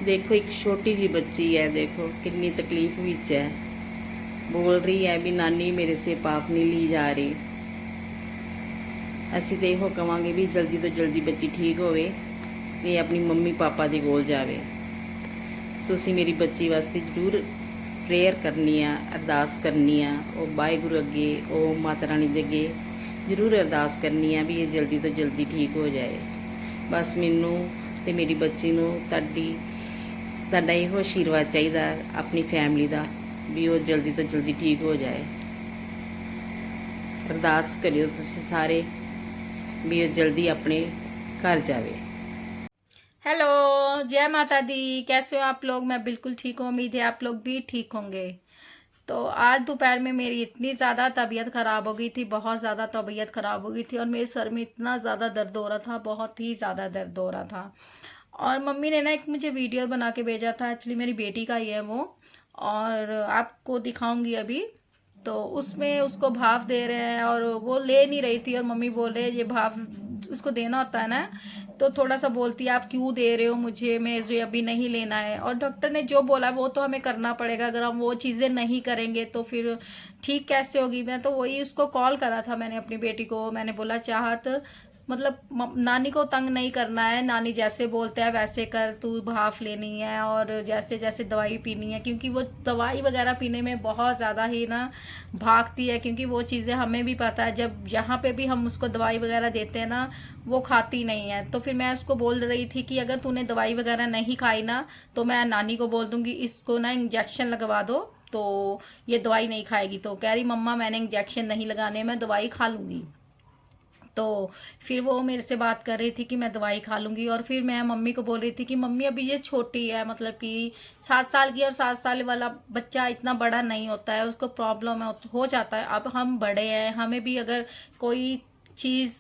देखो एक छोटी जी बच्ची है, देखो कितनी तकलीफ विच है। बोल रही है भी नानी मेरे से पाप नहीं ली जा रही। ਅਸੀਂ ਤੇ ਇਹੋ ਕਵਾਂਗੇ ਵੀ ਜਲਦੀ ਤੋਂ ਜਲਦੀ ਬੱਚੀ ਠੀਕ ਹੋਵੇ ਤੇ ਆਪਣੀ ਮੰਮੀ ਪਾਪਾ ਦੇ ਕੋਲ ਜਾਵੇ। ਤੁਸੀਂ ਮੇਰੀ ਬੱਚੀ ਵਾਸਤੇ ਜ਼ਰੂਰ ਪ੍ਰੇਅਰ ਕਰਨੀ ਆ, ਅਰਦਾਸ ਕਰਨੀ ਆ। ਉਹ ਵਾਹਿਗੁਰੂ ਅੱਗੇ, ਉਹ ਮਾਤਾ ਰਾਣੀ ਦੇ ਅੱਗੇ ਜ਼ਰੂਰ ਅਰਦਾਸ ਕਰਨੀ ਆ ਵੀ ਇਹ ਜਲਦੀ ਤੋਂ ਜਲਦੀ ਠੀਕ ਹੋ ਜਾਏ। ਬਸ ਮੈਨੂੰ ਤੇ ਮੇਰੀ ਬੱਚੀ ਨੂੰ ਤੁਹਾਡਾ ਇਹੋ ਆਸ਼ੀਰਵਾਦ ਚਾਹੀਦਾ ਆਪਣੀ ਫੈਮਿਲੀ ਦਾ ਵੀ ਉਹ ਜਲਦੀ ਤੋਂ ਜਲਦੀ ਠੀਕ ਹੋ ਜਾਏ। ਅਰਦਾਸ ਕਰਿਓ ਤੁਸੀਂ ਸਾਰੇ भी जल्दी अपने घर जावे। हेलो, जय माता दी। कैसे हो आप लोग? मैं बिल्कुल ठीक हूँ। उम्मीद है आप लोग भी ठीक होंगे। तो आज दोपहर में मेरी इतनी ज़्यादा तबीयत ख़राब हो गई थी, बहुत ज़्यादा तबीयत ख़राब हो गई थी, और मेरे सर में इतना ज़्यादा दर्द हो रहा था, बहुत ही ज़्यादा दर्द हो रहा था। और मम्मी ने ना एक मुझे वीडियो बना के भेजा था, एक्चुअली मेरी बेटी का ही है वो, और आपको दिखाऊंगी अभी। तो उसमें उसको भाप दे रहे हैं और वो ले नहीं रही थी, और मम्मी बोल रहे ये भाप उसको देना होता है ना, तो थोड़ा सा बोलती है आप क्यों दे रहे हो मुझे, मैं ये अभी नहीं लेना है। और डॉक्टर ने जो बोला वो तो हमें करना पड़ेगा, अगर हम वो चीज़ें नहीं करेंगे तो फिर ठीक कैसे होगी। मैं तो वही उसको कॉल करा था मैंने अपनी बेटी को, मैंने बोला चाहत मतलब नानी को तंग नहीं करना है, नानी जैसे बोलते हैं वैसे कर, तू भाफ लेनी है और जैसे जैसे दवाई पीनी है, क्योंकि वो दवाई वगैरह पीने में बहुत ज़्यादा ही ना भागती है, क्योंकि वो चीज़ें हमें भी पता है, जब जहाँ पे भी हम उसको दवाई वगैरह देते हैं ना वो खाती नहीं है। तो फिर मैं उसको बोल रही थी कि अगर तूने दवाई वगैरह नहीं खाई ना तो मैं नानी को बोल दूँगी इसको ना इंजेक्शन लगवा दो, तो ये दवाई नहीं खाएगी। तो कह रही मम्मा मैंने इंजेक्शन नहीं लगाने, मैं दवाई खा लूँगी। तो फिर वो मेरे से बात कर रही थी कि मैं दवाई खा लूँगी, और फिर मैं मम्मी को बोल रही थी कि मम्मी अभी ये छोटी है, मतलब कि 7 साल की, और 7 साल वाला बच्चा इतना बड़ा नहीं होता है, उसको प्रॉब्लम हो जाता है। अब हम बड़े हैं, हमें भी अगर कोई चीज़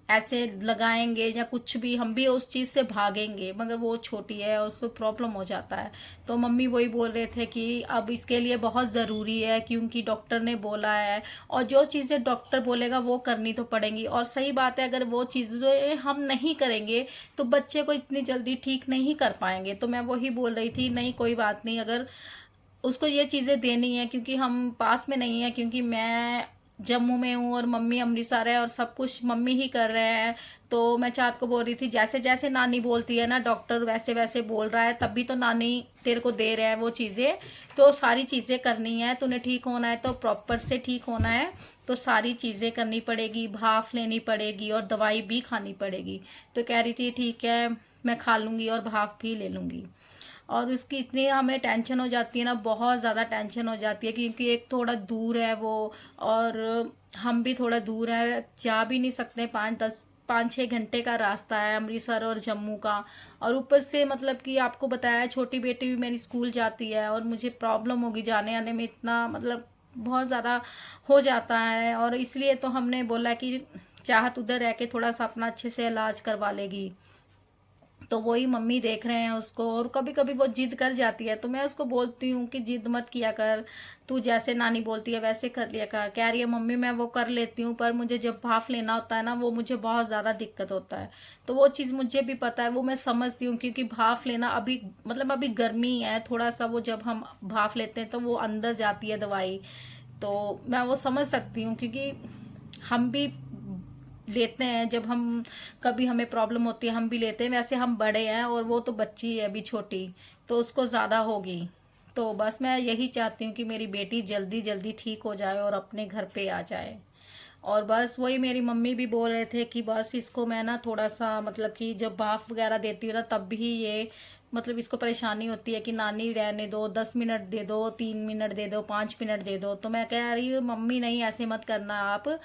ऐसे लगाएंगे या कुछ भी, हम भी उस चीज़ से भागेंगे, मगर वो छोटी है और उसको प्रॉब्लम हो जाता है। तो मम्मी वही बोल रहे थे कि अब इसके लिए बहुत ज़रूरी है, क्योंकि डॉक्टर ने बोला है, और जो चीज़ें डॉक्टर बोलेगा वो करनी तो पड़ेंगी। और सही बात है, अगर वो चीज़ें हम नहीं करेंगे तो बच्चे को इतनी जल्दी ठीक नहीं कर पाएंगे। तो मैं वही बोल रही थी नहीं कोई बात नहीं, अगर उसको ये चीज़ें देनी है, क्योंकि हम पास में नहीं है, क्योंकि मैं जम्मू में हूँ और मम्मी अमृतसर है और सब कुछ मम्मी ही कर रहे हैं। तो मैं चाँद को बोल रही थी जैसे जैसे नानी बोलती है ना डॉक्टर वैसे वैसे बोल रहा है, तभी तो नानी तेरे को दे रहे हैं वो चीज़ें। तो सारी चीज़ें करनी है, तूने ठीक होना है तो प्रॉपर से ठीक होना है, तो सारी चीज़ें करनी पड़ेगी, भाफ लेनी पड़ेगी और दवाई भी खानी पड़ेगी। तो कह रही थी ठीक है मैं खा लूँगी और भाफ भी ले लूँगी। और उसकी इतनी हमें टेंशन हो जाती है ना, बहुत ज़्यादा टेंशन हो जाती है, क्योंकि एक थोड़ा दूर है वो, और हम भी थोड़ा दूर है, जा भी नहीं सकते। 5-6 घंटे का रास्ता है अमृतसर और जम्मू का। और ऊपर से मतलब कि आपको बताया छोटी बेटी भी मेरी स्कूल जाती है, और मुझे प्रॉब्लम होगी जाने आने में, इतना मतलब बहुत ज़्यादा हो जाता है। और इसलिए तो हमने बोला कि चाहत उधर रह के थोड़ा सा अपना अच्छे से इलाज करवा लेगी। तो वही मम्मी देख रहे हैं उसको, और कभी कभी वो जिद कर जाती है, तो मैं उसको बोलती हूँ कि जिद मत किया कर, तू जैसे नानी बोलती है वैसे कर लिया कर। कह रही है मम्मी मैं वो कर लेती हूँ, पर मुझे जब भाफ लेना होता है ना वो मुझे बहुत ज़्यादा दिक्कत होता है। तो वो चीज़ मुझे भी पता है, वो मैं समझती हूँ, क्योंकि भाफ लेना अभी मतलब अभी गर्मी है थोड़ा सा, वो जब हम भाफ लेते हैं तो वो अंदर जाती है दवाई। तो मैं वो समझ सकती हूँ, क्योंकि हम भी लेते हैं, जब हम कभी हमें प्रॉब्लम होती है हम भी लेते हैं, वैसे हम बड़े हैं और वो तो बच्ची है अभी छोटी, तो उसको ज़्यादा होगी। तो बस मैं यही चाहती हूँ कि मेरी बेटी जल्दी जल्दी ठीक हो जाए और अपने घर पे आ जाए। और बस वही मेरी मम्मी भी बोल रहे थे कि बस इसको मैं ना थोड़ा सा मतलब कि जब भाफ वगैरह देती हूँ ना तब भी ये मतलब इसको परेशानी होती है कि नानी रहने दो, 10 मिनट दे दो, 3 मिनट दे दो, 5 मिनट दे दो। तो मैं कह रही हूँ मम्मी नहीं ऐसे मत करना आप,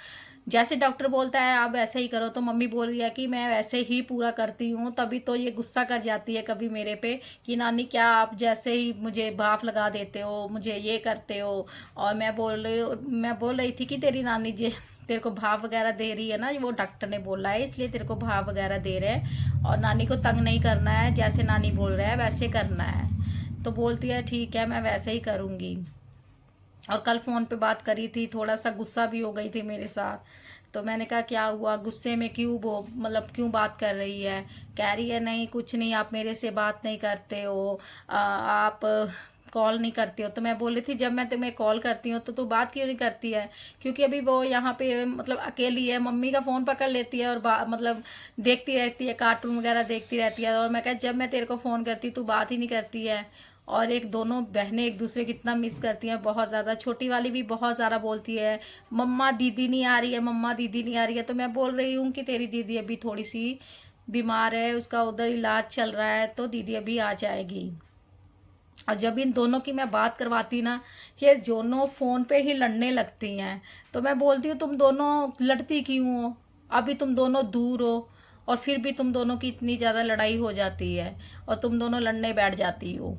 जैसे डॉक्टर बोलता है आप वैसे ही करो। तो मम्मी बोल रही है कि मैं वैसे ही पूरा करती हूँ, तभी तो ये गुस्सा कर जाती है कभी मेरे पे कि नानी क्या आप जैसे ही मुझे भाफ लगा देते हो, मुझे ये करते हो। और मैं बोल रही थी कि तेरी नानी जी तेरे को भाव वगैरह दे रही है ना, वो डॉक्टर ने बोला है इसलिए तेरे को भाव वगैरह दे रहे हैं, और नानी को तंग नहीं करना है, जैसे नानी बोल रहा है वैसे करना है। तो बोलती है ठीक है मैं वैसे ही करूँगी। और कल फ़ोन पे बात करी थी, थोड़ा सा गुस्सा भी हो गई थी मेरे साथ। तो मैंने कहा क्या हुआ, गुस्से में क्यों वो मतलब क्यों बात कर रही है। कह रही है नहीं कुछ नहीं, आप मेरे से बात नहीं करते हो, आप कॉल नहीं करती हो। तो मैं बोल रही थी जब मैं तुम्हें कॉल करती हूँ तो तू बात क्यों नहीं करती है, क्योंकि अभी वो यहाँ पे मतलब अकेली है, मम्मी का फ़ोन पकड़ लेती है और मतलब देखती रहती है, कार्टून वगैरह देखती रहती है। और मैं कहा जब मैं तेरे को फ़ोन करती हूँ तू बात ही नहीं करती है। और एक दोनों बहनें एक दूसरे की इतना मिस करती हैं बहुत ज़्यादा। छोटी वाली भी बहुत ज़्यादा बोलती है मम्मा दीदी नहीं आ रही है, मम्मा दीदी नहीं आ रही है। तो मैं बोल रही हूँ कि तेरी दीदी अभी थोड़ी सी बीमार है, उसका उधर इलाज चल रहा है, तो दीदी अभी आ जाएगी। और जब इन दोनों की मैं बात करवाती ना, ये दोनों फ़ोन पे ही लड़ने लगती हैं। तो मैं बोलती हूँ तुम दोनों लड़ती क्यों हो, अभी तुम दोनों दूर हो और फिर भी तुम दोनों की इतनी ज़्यादा लड़ाई हो जाती है और तुम दोनों लड़ने बैठ जाती हो।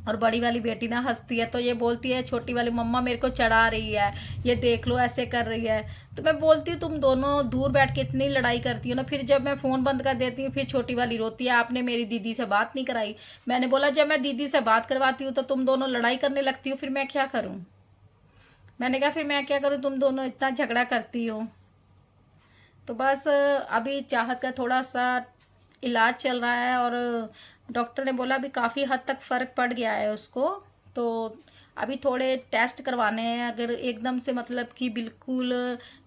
और बड़ी वाली बेटी ना हंसती है, तो ये बोलती है छोटी वाली मम्मा मेरे को चढ़ा रही है, ये देख लो ऐसे कर रही है। तो मैं बोलती हूँ तुम दोनों दूर बैठ के इतनी लड़ाई करती हो ना, फिर जब मैं फ़ोन बंद कर देती हूँ फिर छोटी वाली रोती है आपने मेरी दीदी से बात नहीं कराई। मैंने बोला जब मैं दीदी से बात करवाती हूँ तो तुम दोनों लड़ाई करने लगती हो, फिर मैं क्या करूँ। मैंने कहा फिर मैं क्या करूँ, तुम दोनों इतना झगड़ा करती हो। तो बस अभी चाहत का थोड़ा सा इलाज चल रहा है और डॉक्टर ने बोला अभी काफ़ी हद तक फ़र्क पड़ गया है उसको। तो अभी थोड़े टेस्ट करवाने हैं, अगर एकदम से मतलब कि बिल्कुल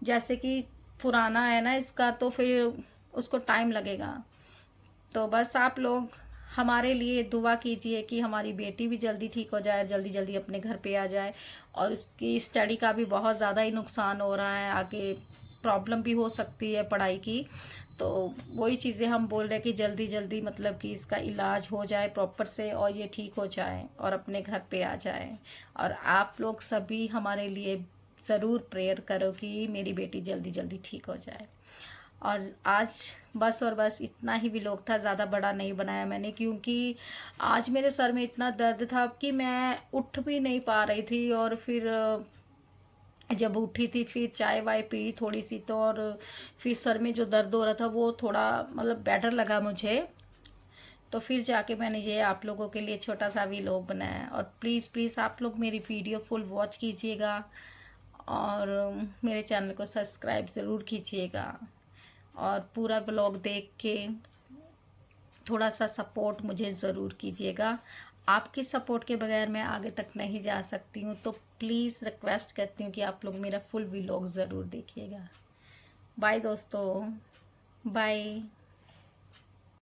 जैसे कि पुराना है ना इसका, तो फिर उसको टाइम लगेगा। तो बस आप लोग हमारे लिए दुआ कीजिए कि हमारी बेटी भी जल्दी ठीक हो जाए, जल्दी जल्दी अपने घर पे आ जाए। और उसकी स्टडी का भी बहुत ज़्यादा ही नुकसान हो रहा है, आगे प्रॉब्लम भी हो सकती है पढ़ाई की। तो वही चीज़ें हम बोल रहे हैं कि जल्दी जल्दी मतलब कि इसका इलाज हो जाए प्रॉपर से और ये ठीक हो जाए और अपने घर पे आ जाए। और आप लोग सभी हमारे लिए ज़रूर प्रेयर करो कि मेरी बेटी जल्दी जल्दी ठीक हो जाए। और आज बस और बस इतना ही व्लॉग था, ज़्यादा बड़ा नहीं बनाया मैंने, क्योंकि आज मेरे सर में इतना दर्द था कि मैं उठ भी नहीं पा रही थी। और फिर जब उठी थी फिर चाय वाय पी थोड़ी सी, तो और फिर सर में जो दर्द हो रहा था वो थोड़ा मतलब बेटर लगा मुझे। तो फिर जाके मैंने ये आप लोगों के लिए छोटा सा व्लॉग बनाया। और प्लीज़ प्लीज़ आप लोग मेरी वीडियो फुल वॉच कीजिएगा और मेरे चैनल को सब्सक्राइब ज़रूर कीजिएगा। और पूरा ब्लॉग देख के थोड़ा सा सपोर्ट मुझे ज़रूर कीजिएगा। आपके सपोर्ट के बगैर मैं आगे तक नहीं जा सकती हूँ। तो प्लीज़ रिक्वेस्ट करती हूँ कि आप लोग मेरा फुल व्लॉग ज़रूर देखिएगा। बाय दोस्तों, बाय।